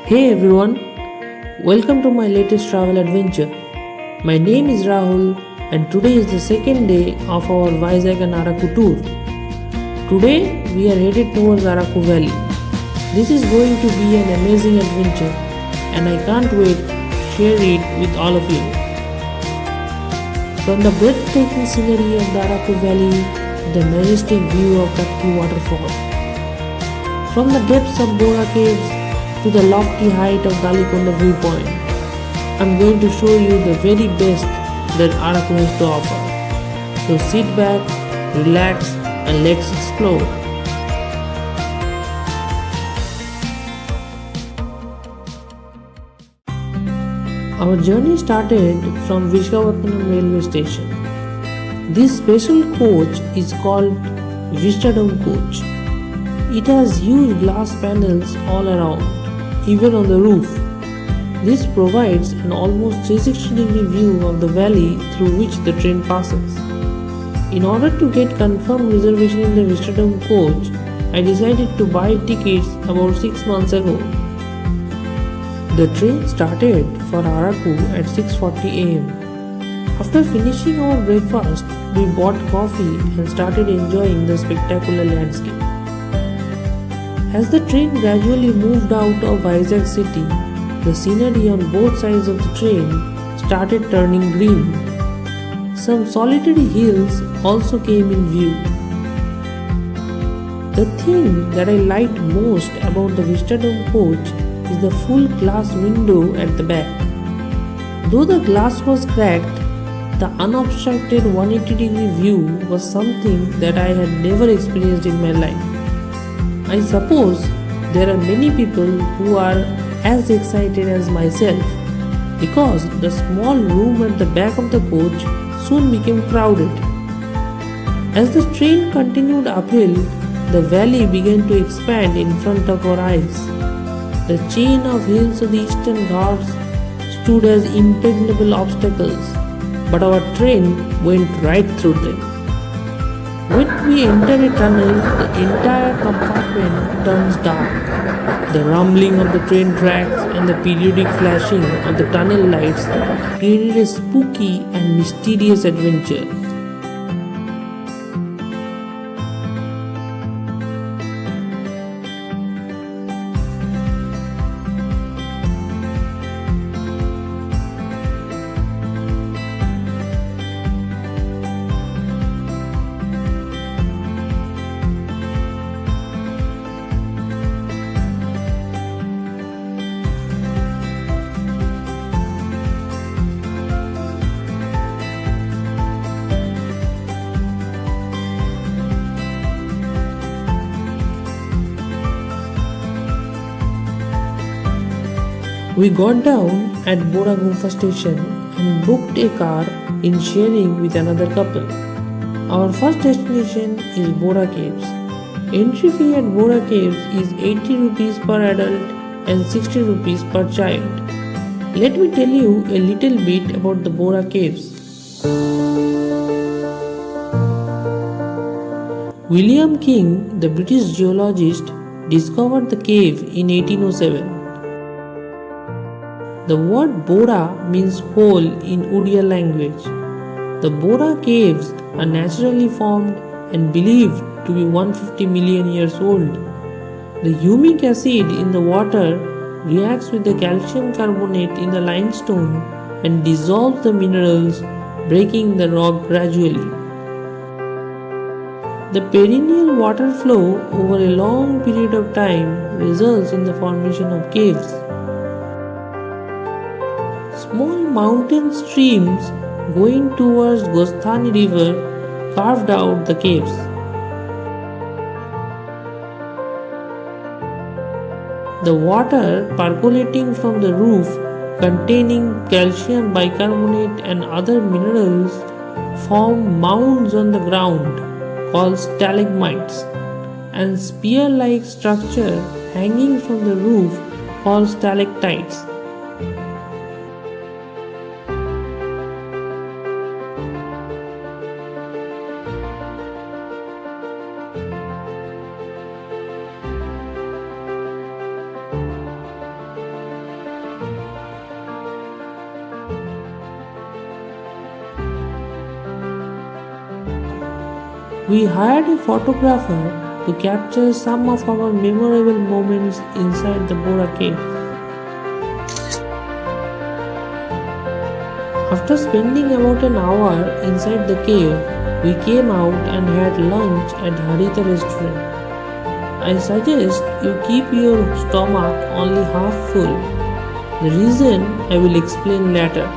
Hey everyone, welcome to my latest travel adventure. My name is Rahul and today is the second day of our Vizag and Araku tour. Today we are headed towards Araku Valley. This is going to be an amazing adventure and I can't wait to share it with all of you. From the breathtaking scenery of the Araku Valley to the majestic view of Kataki Waterfall. From the depths of Borra Caves to the lofty height of Galikonda Viewpoint, I'm going to show you the very best that Araku has to offer. So sit back, relax and let's explore. Our journey started from Visakhapatnam railway station. This special coach is called Vistadome coach. It has huge glass panels all around, even on the roof. This provides an almost 360-degree view of the valley through which the train passes. In order to get confirmed reservation in the Vistadome coach, I decided to buy tickets about 6 months ago. The train started for Araku at 6:40 am. After finishing our breakfast, we bought coffee and started enjoying the spectacular landscape. As the train gradually moved out of Vizag city, the scenery on both sides of the train started turning green. Some solitary hills also came in view. The thing that I liked most about the Vistadome coach is the full glass window at the back. Though the glass was cracked, the unobstructed 180-degree view was something that I had never experienced in my life. I suppose there are many people who are as excited as myself because the small room at the back of the coach soon became crowded. As the train continued uphill, the valley began to expand in front of our eyes. The chain of hills of the eastern Ghats stood as impregnable obstacles, but our train went right through them. When we enter a tunnel, the entire compartment turns dark. The rumbling of the train tracks and the periodic flashing of the tunnel lights created a spooky and mysterious adventure. We got down at Borra Cave station and booked a car in sharing with another couple. Our first destination is Borra Caves. Entry fee at Borra Caves is 80 rupees per adult and 60 rupees per child. Let me tell you a little bit about the Borra Caves. William King, the British geologist, discovered the cave in 1807. The word Borra means hole in Odia language. The Borra caves are naturally formed and believed to be 150 million years old. The humic acid in the water reacts with the calcium carbonate in the limestone and dissolves the minerals, breaking the rock gradually. The perennial water flow over a long period of time results in the formation of caves. Small mountain streams going towards Gosthani river carved out the caves. The water percolating from the roof containing calcium bicarbonate and other minerals form mounds on the ground called stalagmites and spear-like structure hanging from the roof called stalactites. We hired a photographer to capture some of our memorable moments inside the Borra Cave. After spending about an hour inside the cave, we came out and had lunch at Harita restaurant. I suggest you keep your stomach only half full. The reason I will explain later.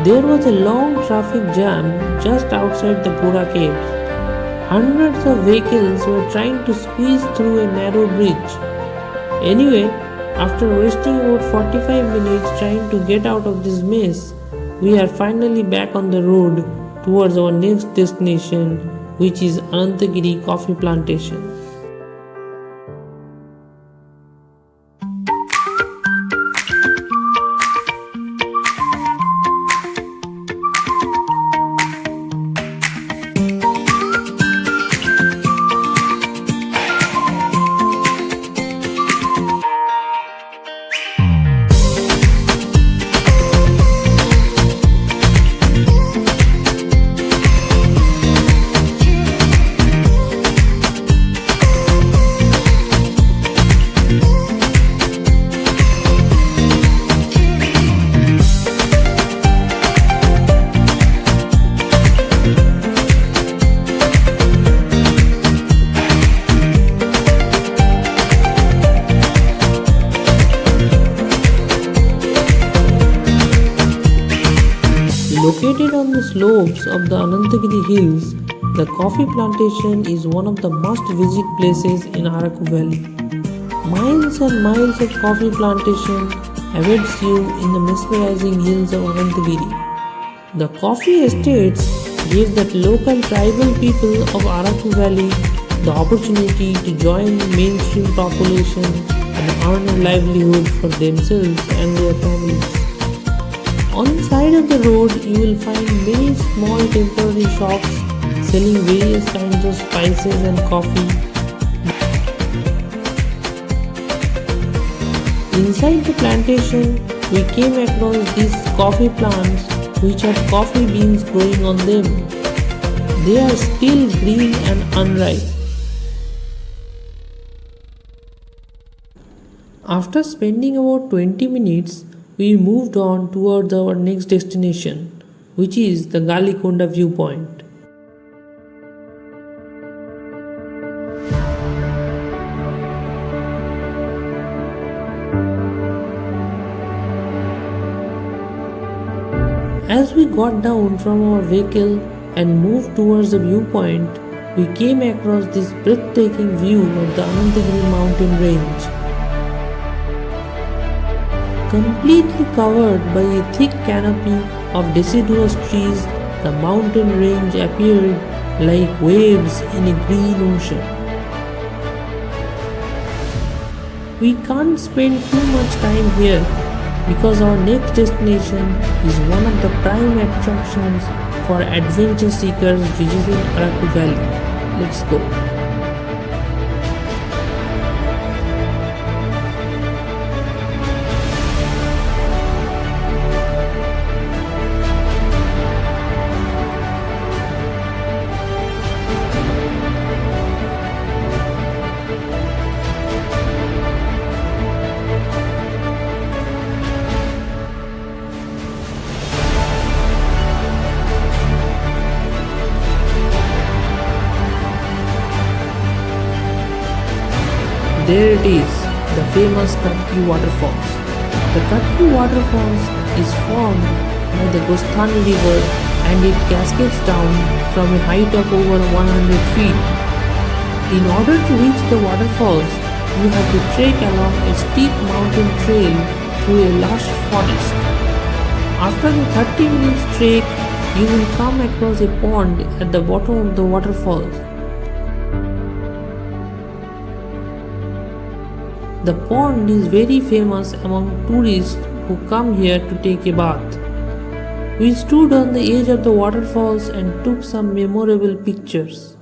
There was a long traffic jam just outside the Borra Caves. Hundreds of vehicles were trying to squeeze through a narrow bridge. Anyway, after wasting about 45 minutes trying to get out of this mess, we are finally back on the road towards our next destination, which is Anantagiri Coffee Plantation. Located on the slopes of the Anantagiri hills, the coffee plantation is one of the must-visit places in Araku Valley. Miles and miles of coffee plantation awaits you in the mesmerizing hills of Anantagiri. The coffee estates give the local tribal people of Araku Valley the opportunity to join the mainstream population and earn a livelihood for themselves and their families. On the side of the road, you will find many small temporary shops selling various kinds of spices and coffee. Inside the plantation, we came across these coffee plants which had coffee beans growing on them. They are still green and unripe. After spending about 20 minutes, we moved on towards our next destination, which is the Galikonda Viewpoint. As we got down from our vehicle and moved towards the viewpoint, we came across this breathtaking view of the Anantagiri mountain range. Completely covered by a thick canopy of deciduous trees, the mountain range appeared like waves in a green ocean. We can't spend too much time here because our next destination is one of the prime attractions for adventure seekers visiting Araku Valley. Let's go. There it is, the famous Kataki Waterfalls. The Kataki Waterfalls is formed by the Gosthani River and it cascades down from a height of over 100 feet. In order to reach the waterfalls, you have to trek along a steep mountain trail through a lush forest. After the 30 minutes trek, you will come across a pond at the bottom of the waterfalls. The pond is very famous among tourists who come here to take a bath. We stood on the edge of the waterfalls and took some memorable pictures.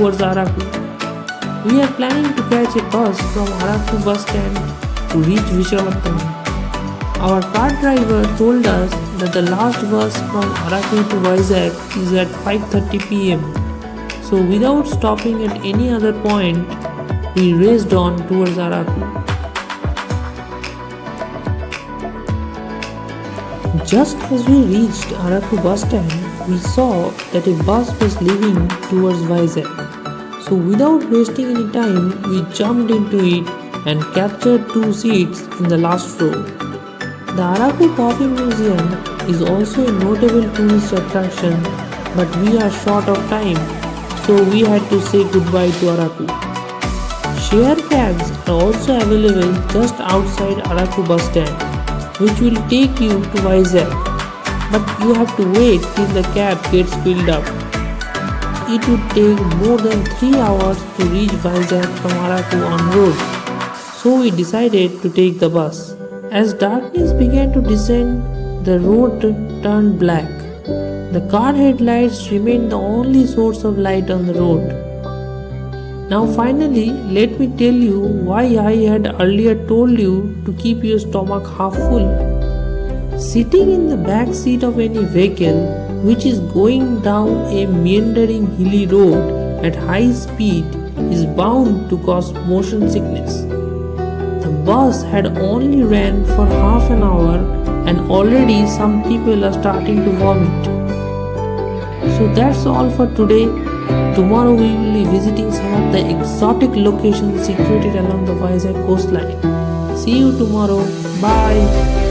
towards Araku. We are planning to catch a bus from Araku bus stand to reach Visakhapatnam. Our car driver told us that the last bus from Araku to Vizag is at 5:30 pm. So without stopping at any other point, we raced on towards Araku. Just as we reached Araku bus stand, we saw that a bus was leaving towards Vizag. So without wasting any time, we jumped into it and captured 2 seats in the last row. The Araku Coffee Museum is also a notable tourist attraction, but we are short of time, so we had to say goodbye to Araku. Share cabs are also available just outside Araku bus stand, which will take you to Vizag, but you have to wait till the cab gets filled up. It would take more than 3 hours to reach Vizag from Araku on road, so we decided to take the bus. As darkness began to descend, the road turned black. The car headlights remained the only source of light on the road. Now finally, let me tell you why I had earlier told you to keep your stomach half full. Sitting in the back seat of any vehicle which is going down a meandering hilly road at high speed is bound to cause motion sickness. The bus had only ran for half an hour and already some people are starting to vomit. So that's all for today. Tomorrow we will be visiting some of the exotic locations situated along the Vizag coastline. See you tomorrow. Bye.